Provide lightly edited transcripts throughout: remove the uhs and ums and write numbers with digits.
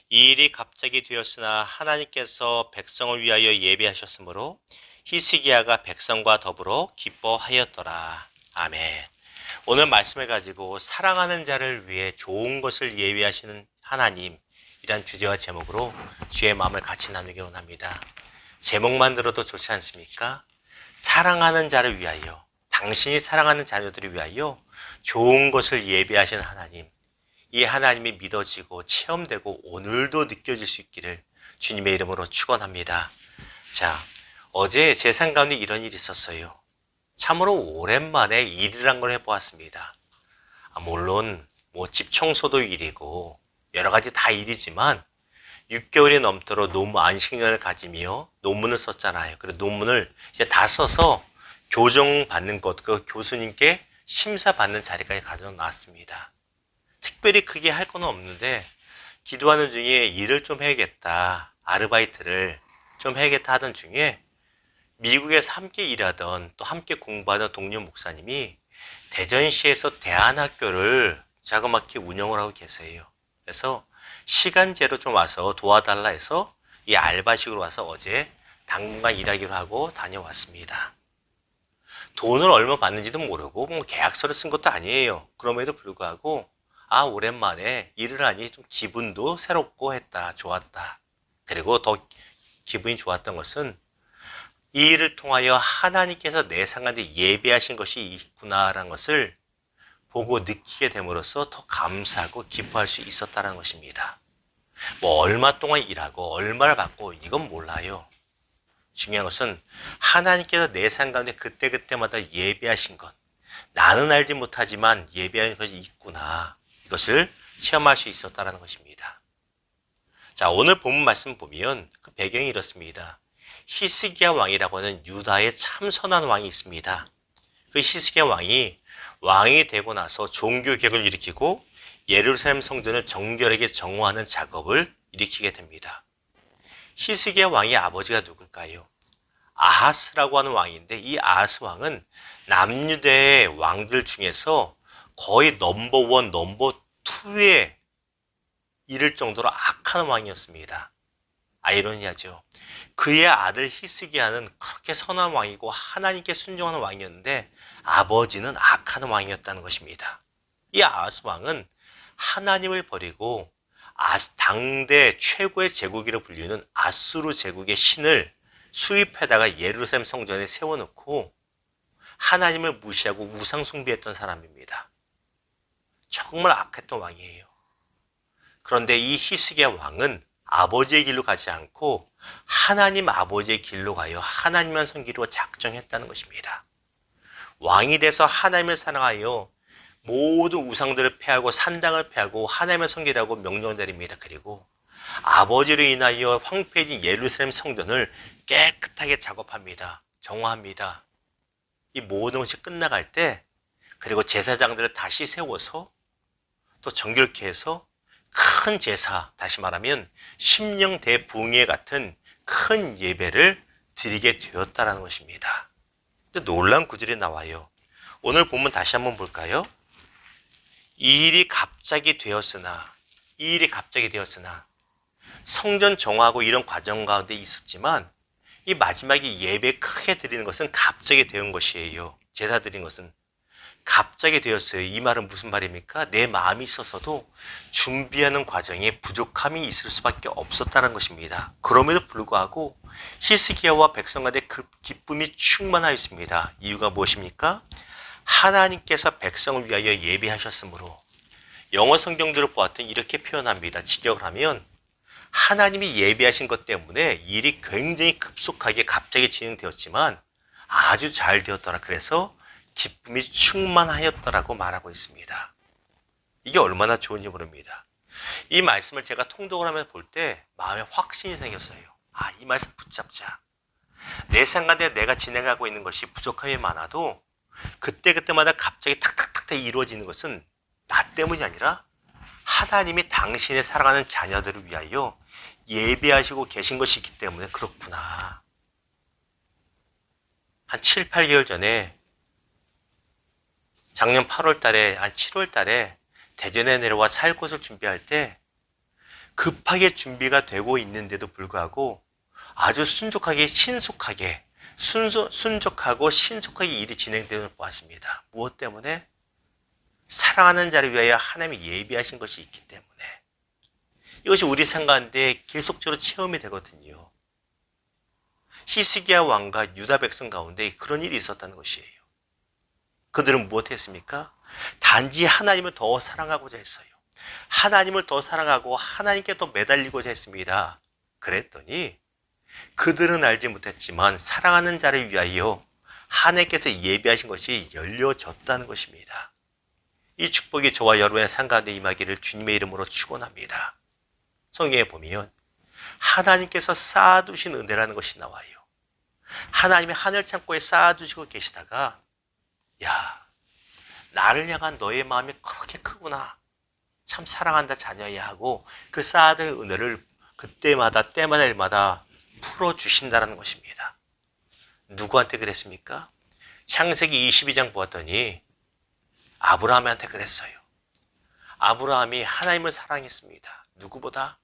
이 일이 갑자기 되었으나 하나님께서 백성을 위하여 예비하셨으므로 히스기야가 백성과 더불어 기뻐하였더라. 아멘. 오늘 말씀을 가지고 사랑하는 자를 위해 좋은 것을 예비하시는 하나님이란 주제와 제목으로 주의 마음을 같이 나누기 원합니다. 제목만 들어도 좋지 않습니까? 사랑하는 자를 위하여, 당신이 사랑하는 자녀들을 위하여 좋은 것을 예비하시는 하나님, 이 하나님이 믿어지고 체험되고 오늘도 느껴질 수 있기를 주님의 이름으로 축원합니다. 자, 어제 제 삶 가운데 이런 일이 있었어요. 참으로 오랜만에 일이란 걸 해보았습니다. 물론 집 청소도 일이고 여러 가지 다 일이지만 6개월이 넘도록 논문 안식년을 가지며 논문을 썼잖아요. 그래서 논문을 이제 다 써서 교정받는 것, 그 교수님께 심사받는 자리까지 가져놨습니다. 특별히 크게 할 건 없는데 기도하는 중에 일을 좀 해야겠다, 아르바이트를 좀 해야겠다 하던 중에 미국에서 함께 일하던 또 함께 공부하던 동료 목사님이 대전시에서 대안학교를 자그맣게 운영을 하고 계세요. 그래서 시간제로 좀 와서 도와달라 해서 이 알바식으로 와서 어제 당분간 일하기로 하고 다녀왔습니다. 돈을 얼마 받는지도 모르고 계약서를 쓴 것도 아니에요. 그럼에도 불구하고 오랜만에 일을 하니 좀 기분도 새롭고 했다. 좋았다. 그리고 더 기분이 좋았던 것은 이 일을 통하여 하나님께서 내 상한테 예배하신 것이 있구나라는 것을 보고 느끼게 됨으로써 더 감사하고 기뻐할 수 있었다는 것입니다. 얼마 동안 일하고 얼마를 받고 이건 몰라요. 중요한 것은 하나님께서 내 삶 가운데 그때그때마다 예배하신 것, 나는 알지 못하지만 예배하는 것이 있구나, 이것을 체험할 수 있었다는 것입니다. 자, 오늘 본문 말씀 보면 그 배경이 이렇습니다. 히스기야 왕이라고 하는 유다의 참 선한 왕이 있습니다. 그 히스기야 왕이 되고 나서 종교 개혁을 일으키고 예루살렘 성전을 정결하게 정화하는 작업을 일으키게 됩니다. 히스기야 왕의 아버지가 누굴까요? 아하스라고 하는 왕인데, 이 아하스 왕은 남유대의 왕들 중에서 거의 넘버원, 넘버2에 이를 정도로 악한 왕이었습니다. 아이러니하죠. 그의 아들 히스기야는 그렇게 선한 왕이고 하나님께 순종하는 왕이었는데 아버지는 악한 왕이었다는 것입니다. 이 아하스 왕은 하나님을 버리고 당대 최고의 제국이라 불리는 아수르 제국의 신을 수입해다가 예루살렘 성전에 세워놓고 하나님을 무시하고 우상 숭배했던 사람입니다. 정말 악했던 왕이에요. 그런데 이 히스기야 왕은 아버지의 길로 가지 않고 하나님 아버지의 길로 가요 하나님만 섬기로 작정했다는 것입니다. 왕이 돼서 하나님을 사랑하여 모든 우상들을 패하고 산당을 패하고 하나님을 섬기라고 명령을 내립니다. 그리고 아버지로 인하여 황폐해진 예루살렘 성전을 깨끗하게 작업합니다. 정화합니다. 이 모든 것이 끝나갈 때, 그리고 제사장들을 다시 세워서 또 정결케 해서 큰 제사, 다시 말하면 심령 대붕괴 같은 큰 예배를 드리게 되었다는 것입니다. 근데 놀라운 구절이 나와요. 오늘 본문 다시 한번 볼까요? 이 일이 갑자기 되었으나 성전 정화하고 이런 과정 가운데 있었지만 이 마지막에 예배 크게 드리는 것은 갑자기 되는 것이에요. 제사 드린 것은 갑자기 되었어요. 이 말은 무슨 말입니까? 내 마음이 있어서도 준비하는 과정에 부족함이 있을 수밖에 없었다는 것입니다. 그럼에도 불구하고 히스기야와 백성 가운데 그 기쁨이 충만하였습니다. 이유가 무엇입니까? 하나님께서 백성을 위하여 예비하셨으므로. 영어 성경들을 보았더니 이렇게 표현합니다. 직역을 하면 하나님이 예비하신 것 때문에 일이 굉장히 급속하게 갑자기 진행되었지만 아주 잘 되었더라. 그래서 기쁨이 충만하였더라고 말하고 있습니다. 이게 얼마나 좋은지 모릅니다. 이 말씀을 제가 통독을 하면서 볼 때 마음에 확신이 생겼어요. 이 말씀 붙잡자. 내 생각에 내가 진행하고 있는 것이 부족함이 많아도 그때그때마다 갑자기 탁탁탁탁 이루어지는 것은 나 때문이 아니라 하나님이 당신의 사랑하는 자녀들을 위하여 예배하시고 계신 것이 있기 때문에 그렇구나. 한 7, 8개월 전에 작년 8월 달에, 한 7월 달에 대전에 내려와 살 곳을 준비할 때 급하게 준비가 되고 있는데도 불구하고 아주 순적하고 신속하게 일이 진행되는 걸 보았습니다. 무엇 때문에? 사랑하는 자를 위하여 하나님이 예비하신 것이 있기 때문에. 이것이 우리 삶 가운데 계속적으로 체험이 되거든요. 히스기야 왕과 유다 백성 가운데 그런 일이 있었다는 것이에요. 그들은 무엇했습니까? 단지 하나님을 더 사랑하고자 했어요. 하나님을 더 사랑하고 하나님께 더 매달리고자 했습니다. 그랬더니 그들은 알지 못했지만 사랑하는 자를 위하여 하나님께서 예비하신 것이 열려졌다는 것입니다. 이 축복이 저와 여러분의 삶 가운데 임하기를 주님의 이름으로 축원합니다. 성경에 보면 하나님께서 쌓아두신 은혜라는 것이 나와요. 하나님이 하늘 창고에 쌓아두시고 계시다가 야, 나를 향한 너의 마음이 그렇게 크구나. 참 사랑한다 자녀야 하고 그 쌓아둔 은혜를 그때마다 때마다 일마다 풀어주신다는 것입니다. 누구한테 그랬습니까? 창세기 22장 보았더니 아브라함한테 그랬어요. 아브라함이 하나님을 사랑했습니다. 누구보다?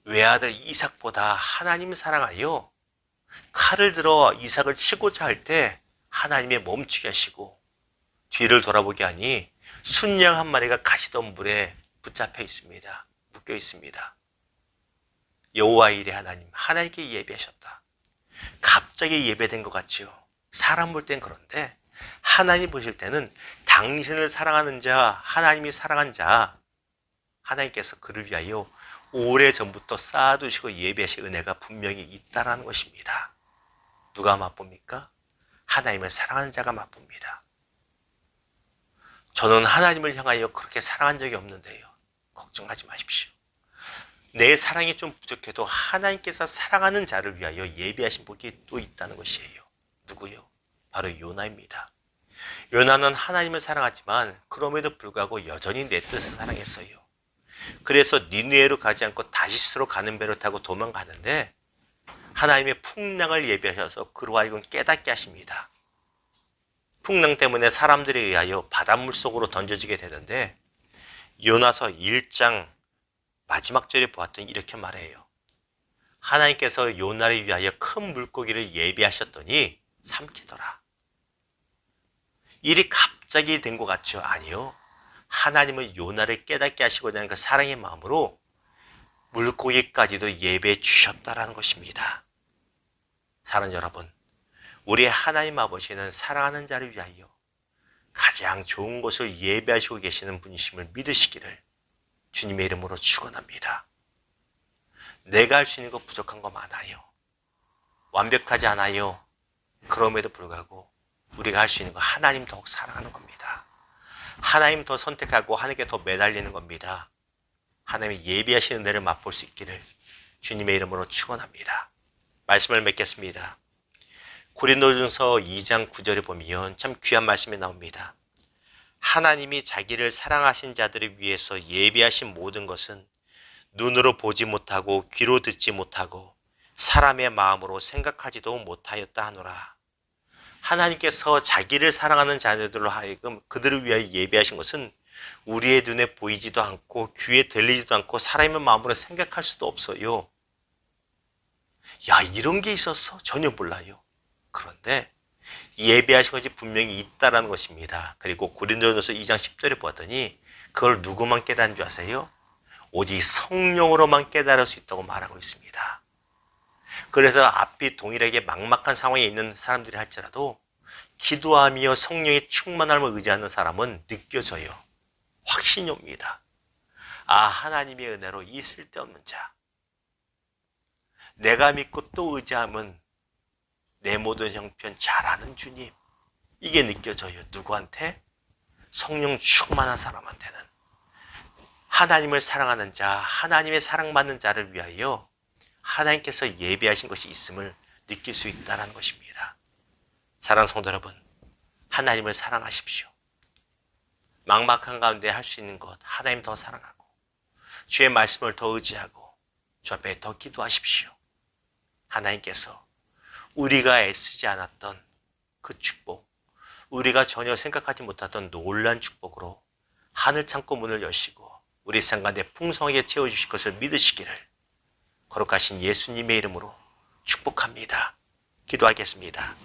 외아들 이삭보다 하나님을 사랑하여 칼을 들어 이삭을 치고자 할 때 하나님이 멈추게 하시고 뒤를 돌아보게 하니 순양 한 마리가 가시덤불에 붙잡혀 있습니다. 묶여 있습니다. 여호와 일의 하나님, 하나님께 예배하셨다. 갑자기 예배된 것 같죠. 사람 볼 땐 그런데 하나님 보실 때는 당신을 사랑하는 자, 하나님이 사랑한 자, 하나님께서 그를 위하여 오래전부터 쌓아두시고 예배하신 은혜가 분명히 있다는 것입니다. 누가 맛봅니까? 하나님을 사랑하는 자가 맛봅니다. 저는 하나님을 향하여 그렇게 사랑한 적이 없는데요. 걱정하지 마십시오. 내 사랑이 좀 부족해도 하나님께서 사랑하는 자를 위하여 예비하신 복이 또 있다는 것이에요. 누구요? 바로 요나입니다. 요나는 하나님을 사랑하지만 그럼에도 불구하고 여전히 내 뜻을 사랑했어요. 그래서 니느웨로 가지 않고 다시스로 가는 배를 타고 도망가는데 하나님의 풍랑을 예비하셔서 그로 하여금 깨닫게 하십니다. 풍랑 때문에 사람들에 의하여 바닷물 속으로 던져지게 되는데 요나서 1장 마지막 절에 보았더니 이렇게 말해요. 하나님께서 요나를 위하여 큰 물고기를 예비하셨더니 삼키더라. 일이 갑자기 된 것 같죠? 아니요. 하나님은 요나를 깨닫게 하시고자 하는 그 사랑의 마음으로 물고기까지도 예배해 주셨다라는 것입니다. 사랑하는 여러분, 우리 하나님 아버지는 사랑하는 자를 위하여 가장 좋은 것을 예배하시고 계시는 분이심을 믿으시기를 주님의 이름으로 축원합니다. 내가 할 수 있는 것 부족한 거 많아요. 완벽하지 않아요. 그럼에도 불구하고 우리가 할 수 있는 거 하나님 더욱 사랑하는 겁니다. 하나님 더 선택하고 하나님께 더 매달리는 겁니다. 하나님의 예비하신 은혜를 맛볼 수 있기를 주님의 이름으로 축원합니다. 말씀을 맺겠습니다. 고린도전서 2장 9절에 보면 참 귀한 말씀이 나옵니다. 하나님이 자기를 사랑하신 자들을 위해서 예비하신 모든 것은 눈으로 보지 못하고 귀로 듣지 못하고 사람의 마음으로 생각하지도 못하였다 하노라. 하나님께서 자기를 사랑하는 자들로 하여금 그들을 위하여 예비하신 것은 우리의 눈에 보이지도 않고 귀에 들리지도 않고 사람의 마음으로 생각할 수도 없어요. 야, 이런 게 있었어? 전혀 몰라요. 그런데 예배하신 것이 분명히 있다라는 것입니다. 그리고 고린도전서 2장 10절에 보았더니 그걸 누구만 깨달은 줄 아세요? 오직 성령으로만 깨달을 수 있다고 말하고 있습니다. 그래서 앞이 동일하게 막막한 상황에 있는 사람들이 할지라도 기도하며 성령의 충만함을 의지하는 사람은 느껴져요. 확신이 옵니다. 아, 하나님의 은혜로 이 쓸데없는 자, 내가 믿고 또 의지하면 내 모든 형편 잘하는 주님, 이게 느껴져요. 누구한테? 성령 충만한 사람한테는. 하나님을 사랑하는 자, 하나님의 사랑받는 자를 위하여 하나님께서 예비하신 것이 있음을 느낄 수 있다는 것입니다. 사랑하는 성도 여러분, 하나님을 사랑하십시오. 막막한 가운데 할 수 있는 것, 하나님 더 사랑하고 주의 말씀을 더 의지하고 주 앞에 더 기도하십시오. 하나님께서 우리가 애쓰지 않았던 그 축복, 우리가 전혀 생각하지 못했던 놀란 축복으로 하늘 창고 문을 여시고 우리 삶 가운데 풍성하게 채워주실 것을 믿으시기를 거룩하신 예수님의 이름으로 축복합니다. 기도하겠습니다.